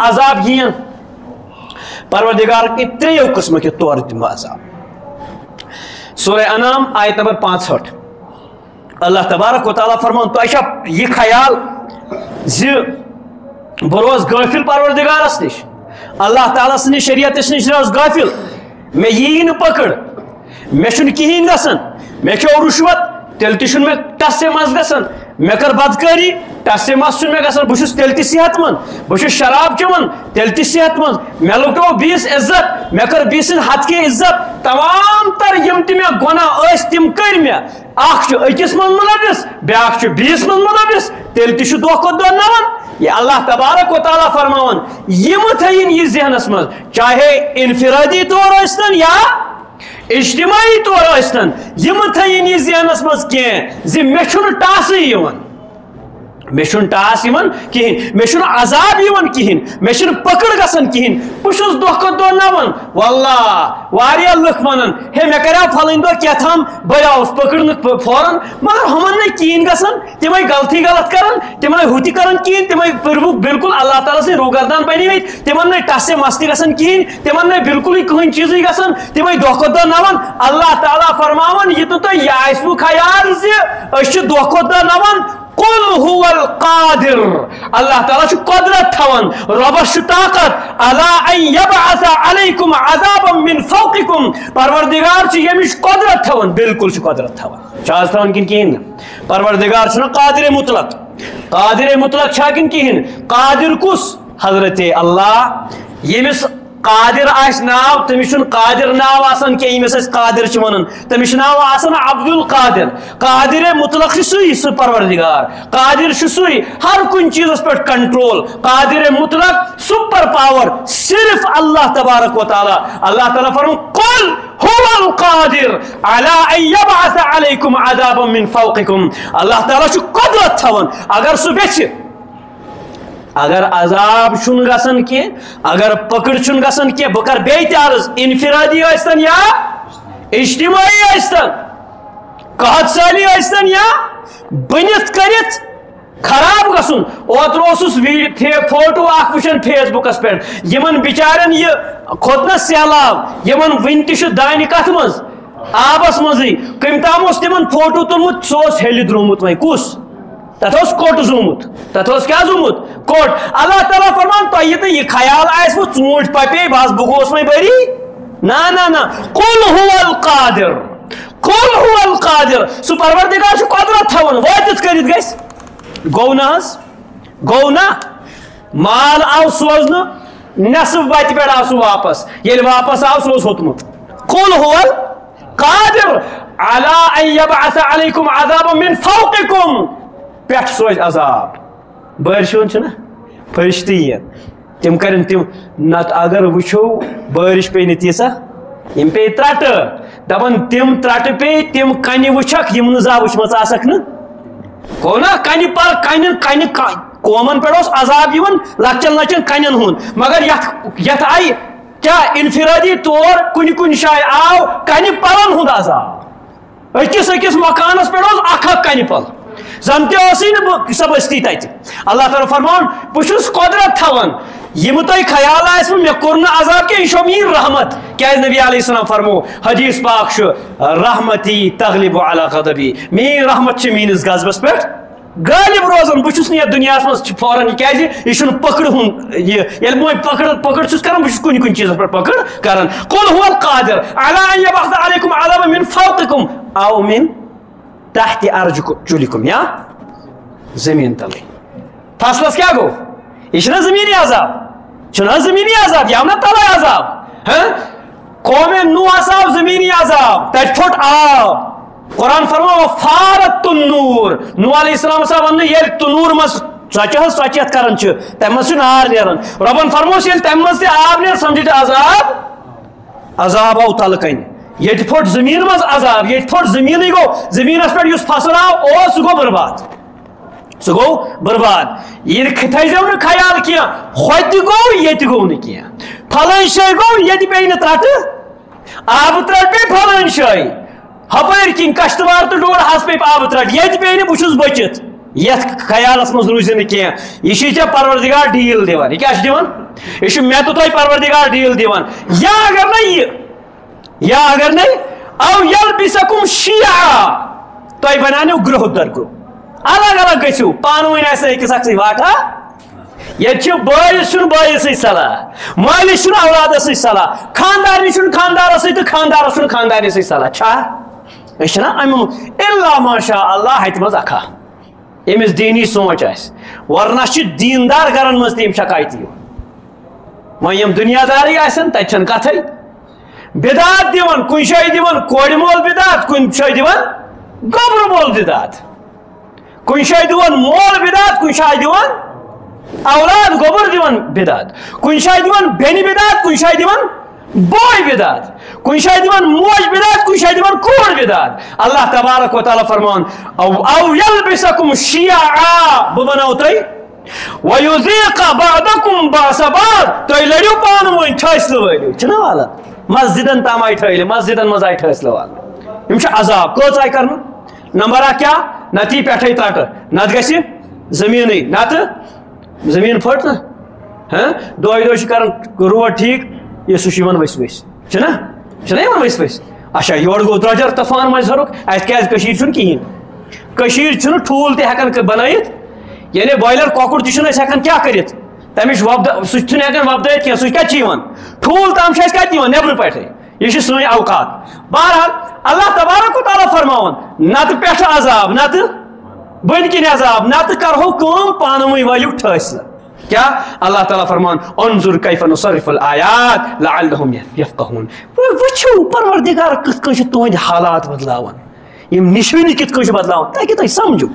عذاب یین پروردگار کے تریو قسم کے طور دم عذاب. سورہ انعام آیت نمبر 65 اللہ تبارک و تعالیٰ فرمان تو اچھا یہ خیال زِ بہ روز غافل پروردگارس نش اللہ تعالیٰ سن شریعت نش روز غافل مے یی نہ پکڑ مے چھُنہٕ کہین گژھان مے کھیو رشوت تیل تہ چھُنہٕ مے ٹسے مز گژھان مے کر بدکاری ٹسے مز چھُنہٕ مے گژھان بہ چھُس تیل تہ صحت مند بہ چھُس شراب چٮ۪وان تیل تہ صحت مند مے لُٹو بیس عزت مے کر بیس سٕنٛدِ ہتھ کے عزت تمام تر یم تہ مے گناہ ٲسۍ تم کٔرۍ مے اکھ چھُ أکِس منٛز مُلوث بیاکھ چھُ بیٚیِس منٛز مُلوث تیٚلہِ تہِ چھُ دۄہ کھۄتہٕ دۄہ نوان یہ اللہ تبارک و تعالیٰ فرماون یم تھٲیِن یہ ذہنس منٛز چاہے انفرادی طور ٲسۍتن یا اجتماعی طور ٲسۍتن یم تھٲیِن یہ ذہنس منٛز کینٛہہ زِ مےٚ چھُنہٕ ٹاسٕے یِوان مےٚ چھُنہٕ ٹاس یِوان کِہیٖنۍ مےٚ چھُنہٕ عذاب یِوان کِہیٖنۍ مےٚ چھُنہٕ پکڑ گژھان کِہیٖنۍ بہٕ چھُس دۄہ کھۄتہٕ دۄہ نوان واللہ واریاہ لُکھ ونان ہے مےٚ کریٛاو پھلٲنۍ دۄہ کیٛاتھام بہٕ آوُس پکڑنہٕ فوراً مگر ہُمن نہٕ کِہیٖنۍ گژھان تِمے غلطی غلط کران تِمے ہُہ تہِ کران کِہیٖنۍ تِمے پٔرۍوُکھ بالکل اللہ تعالیٰ سٕنٛدۍ روگردان بنیمٕتۍ تِمن نہٕ ٹسے مستی گژھان کِہیٖنۍ تِمن نہٕ بالکلٕے کٕہٕنۍ چیٖزٕے گژھان تِمے دۄہ کھۄتہٕ دۄہ نوان اللہ تعالیٰ فرماون یہِ نہٕ تۄہہِ یہِ آسوٕ خیال زِ أسۍ چھِ دۄہ کھۄتہٕ دۄہ نوان قل هو القادر اللہ تعالیٰ چھُ قدرت تھاوان رۄبس چھُ طاقت علی ان یبعث علیکم عذابا من فوقکم پروردگار چھُ ییٚمِچ قدرت تھاوان بالکل چھُ قدرت تھاوان چھا آز تھاوان کِنہٕ کِہیٖنۍ نہٕ پروردگار چھُنہ قادر مطلق چھا کِنہٕ کِہیٖنۍ قادر کُس حضرت اللہ ییٚمِس قادر آسہِ ناو تٔمِس چھُنہٕ قادر ناو آسان کینٛہہ ییٚمِس أسۍ قادر چھِ ونان تٔمِس چھُ ناو آسان عبدالقادر قادر مطلق چھُ سُے پروردگار قادر چھُ سُے ہر کُنہِ چیٖزس پٮ۪ٹھ کنٹرول قادر مطلق سپر پاور صرف اللہ تبارک و تعالیٰ اللہ تعالیٰ فرمون قل هو القادر على ان يبعث عليكم عذابا من فوقكم اللہ تعالیٰ چھُ قدرت تھاوان اگر سُہ گژھِ اگر عذاب چھُنہٕ گژھان کینٛہہ اگر پکڑ چھُنہٕ گژھان کینٛہہ بہٕ کرٕ بیٚیہِ تہِ عرض انفرادی ٲسۍتن یا اجتماعی ٲسۍتن قحط سٲلی ٲسۍتن یا بٔنِتھ کٔرِتھ خراب گژھُن اوترٕ اوسُس فوٹو اکھ وٕچھان فیس بُکس پٮ۪ٹھ یِمن بِچارٮ۪ن یہِ کھوٚت نہ سیلاب یِمن وٕنہِ تہِ چھُ دانہِ کتھ منٛز آبس منٛزٕے کٔمۍ تام اوس تِمن فوٹو تُلمُت سُہ اوس ہیٚلہِ درٛومُت وۄنۍ کُس تتھ اوس کوٚٹ زومُت تتھ اوس کیٛاہ زومُت کوٚٹ اللہ تعالیٰ فرمان تۄہہِ نہٕ یہِ خیال آسوٕ ژوٗنٛٹھۍ پپے بس بہٕ گوس وۄنۍ بٔری نہ قل هو القادر قل هو القادر سُہ پروردگار چھُ قدرت تھاوان وٲتِتھ کٔرِتھ گژھِ گوٚو نہ حظ گوٚو نہ مال آو سوزنہٕ نٮ۪صف وتہِ پٮ۪ٹھ آو سُہ واپس ییٚلہِ واپس آو سُہ اوس ہوٚتمُت قل هو القادر على ان يبعث عليكم عذابا من فوقكم پٮ۪ٹھ سوزِ عذاب بٲرشہِ ہُنٛد چھُنہ فرشتہٕ یِن تِم کرن تِم نتہٕ اگر وٕچھو بٲرِش پیٚیہِ نہٕ تیٖژاہ یِم پیٚیہِ ترٛٹہٕ دپان تِم ترٛٹہٕ پیٚیہِ تِم کنہِ وٕچھکھ یِم نہٕ زانٛہہ وٕچھمژٕ آسکھ نہٕ گوٚو نا کنہِ پر کنہِ قومن پٮ۪ٹھ اوس عذاب یِوان لۄکچن لۄکچن کنٮ۪ن ہُنٛد مگر یتھ آیہِ کیٛاہ انفرادی طور کُنہِ جایہِ آو کنہِ پلن ہُنٛد عذاب أکِس مکانس پٮ۪ٹھ اوس اکھ کنہِ پل زن تہِ ٲسٕے نہٕ سۄ بستی تتہِ اللہ تعالیٰ فرمان بہٕ چھُس قدرت تھاوان یِمہٕ تۄہہِ خیال آسوٕ مےٚ کوٚر نہٕ عذاب کینٛہہ یہِ چھو میٲنۍ رحمت کیٛازِ نبی علیہ السلام فرمو حدیث پاک چھُ رحمتی تغلب علی غضبی میٲنۍ رحمت چھِ میٲنِس غضبس پٮ۪ٹھ غٲلب روزان بہٕ چھُس نہٕ یتھ دُنیاہس منٛز فوراً کیٛازِ یہِ چھُنہٕ پکڑ ہُنٛد ییٚلہِ بہٕ وۄنۍ پکڑ چھُس کران بہٕ چھُس کُنہِ چیٖزس پٮ۪ٹھ پکڑ کران قل هو القادر علی ان یبعث علیکم عذابا من فوقکم او من تحت ارجلکم یا زمین تلے فصلس کیا گو یہ چھُنہ زمینی عذاب چھُنہ زمینی عذاب یہ آو نہ تلے عذاب قوم نوحس آو زمینی عذاب تتہِ پھوٚٹ آب قرآن فرماو فارت النور نوح علیہ السلام وننہٕ ییٚلہِ تنوٗر منٛز ژۄچہِ حظ ژۄچہِ یتھ کران چھِ تمہِ منٛز چھُ نار نیران رۄبن فرموس ییٚلہِ تمہِ منٛز تہِ آب نیرِ سمجھِتھ عذاب آو تلہٕ کنہِ ییٚتہِ پھوٚٹ زمیٖن منٛز عذاب ییٚتہِ پھوٚٹ زمیٖنٕے گوٚو زمیٖنس پٮ۪ٹھ یُس فصل آو سُہ گوٚو برباد سُہ گوٚو برباد یہِ تھٲیزیو نہٕ خیال کینٛہہ ہوٚتہِ گوٚو ییٚتہِ گوٚو نہٕ کینٛہہ پھلٲنۍ جایہِ گوٚو ییٚتہِ پیٚیہِ نہٕ ترٛٹہٕ آبہٕ ترٛٹھ پیٚیہِ پھلٲنۍ جایہِ ہپٲرۍ کِنۍ کشتوار تہٕ ڈوڈہس پیٚیہِ آبہٕ ترٛٹھ ییٚتہِ پیٚیہِ نہٕ بہٕ چھُس بٔچِتھ یتھ خیالس منٛز روٗزِو نہٕ کینٛہہ یہِ چھُے ژےٚ پروردگار ڈیٖل دِوان یہِ کیٛاہ چھُ دِوان یہ مے تو تھی پروردگار ڈیل دیوان یا اگر نہیں او یلبسکم شیعا تھی بنانو گروہ در گروہ الگ الگ گھو پانوین أکس اکس واٹا یہ بٲیِس چھُنہٕ بٲیِس سۭتۍ صلح مٲلِس چھُنہٕ اولادس سۭتۍ صلح خاندارنہِ چھُنہٕ خاندارس سۭتۍ تہٕ خاندارس چھُنہٕ خاندارنہِ سۭتۍ صلح چھا أسۍ چھِنا اَمہِ اِلا ماشاء اللہ ہتہِ منٛز اکھا ییٚمِس دیٖنی سونٛچ آسہِ ورنہ چھِ دیٖندار گرن منٛز تہِ یِم شکایتی وۄنۍ یِم دُنیا دارٕے آسن تتہِ چھنہٕ کتھٕے بدعات دِوان کُنہِ جایہِ دِوان کورِ مول بدعات کُنہِ جایہِ دِوان گوبرٕ مول بدعات کُنہِ جایہِ دِوان مول بدعات کُنہِ جایہِ دِوان اولاد گوبر دیوان بدعات کُنہِ جایہِ دِوان بیٚنہِ بدعات کُنہِ جایہِ دِوان بوے بدعات کُنہِ جایہِ دِوان موج بدعات کُنہِ جایہِ دِوان کوٗر بدعات اللہ تبارک و تعالیٰ فرمان او یلبسکم شیعا بہٕ بناو تۄہہِ ویذیق بعضکم بأس بعض تُہۍ لٔڑِو پانہٕ ؤنۍ ٹھٲسلہٕ وٲلِو چھِنا والان مسجدن تام آیہِ ٹھٲلہِ مسجدن منٛز آیہِ ٹھٲسلہٕ والنہٕ یِم چھِ عذاب کٔژ آیہِ کرنہٕ نمبر اکھ کیٛاہ نتہٕ یی پٮ۪ٹھَے ترٛٹہٕ نتہٕ گژھِ زٔمیٖنٕے نتہٕ زمین پھٹ نا ہاں دۄہے کران روڈ ٹھیک یہ سہ ؤسۍ ؤسۍ چھنا ؤسۍ ؤسۍ اچھا یور گوٚو درٛۄجر طوفان مٔنٛزۍ ہرُک اَتہِ کیٛازِ کٔشیٖرِ چھُنہٕ کِہیٖنۍ کٔشیٖرِ چھُنہٕ ٹھوٗل تہِ ہٮ۪کان بنٲیِتھ یعنی بایلر کۄکُر تہِ چھُنہٕ أسۍ ہٮ۪کان کیٛاہ کٔرِتھ تَمِچ سُہ چھُنہٕ ہٮ۪کان وۄپدٲیِتھ کینٛہہ سُہ کَتہِ چھِ یِوان ٹھوٗل تام چھِ اَسہِ کَتہِ یِوان نٮ۪برٕ پٮ۪ٹھَے یہ چھِ سٲنۍ اوقات بہرحال اللہ تبارک و تعالیٰ فرماوان نتہٕ پٮ۪ٹھٕ عذاب نتہٕ بٔنۍ کِنۍ عذاب نتہٕ کرہو کٲم پانہٕ ؤنۍ وٲلِو ٹھٲسلہٕ کیا اللہ تعالیٰ فرمان انظر کیف نصرف الآیات لعلہم یفقہون وچھو پروردگار کِتھ کٔنۍ چھِ تُہنٛدۍ حالات بدلاوان یِم نشٲنی کِتھ کٔنۍ چھِ بدلاوان تاکہِ تُہۍ سمجھو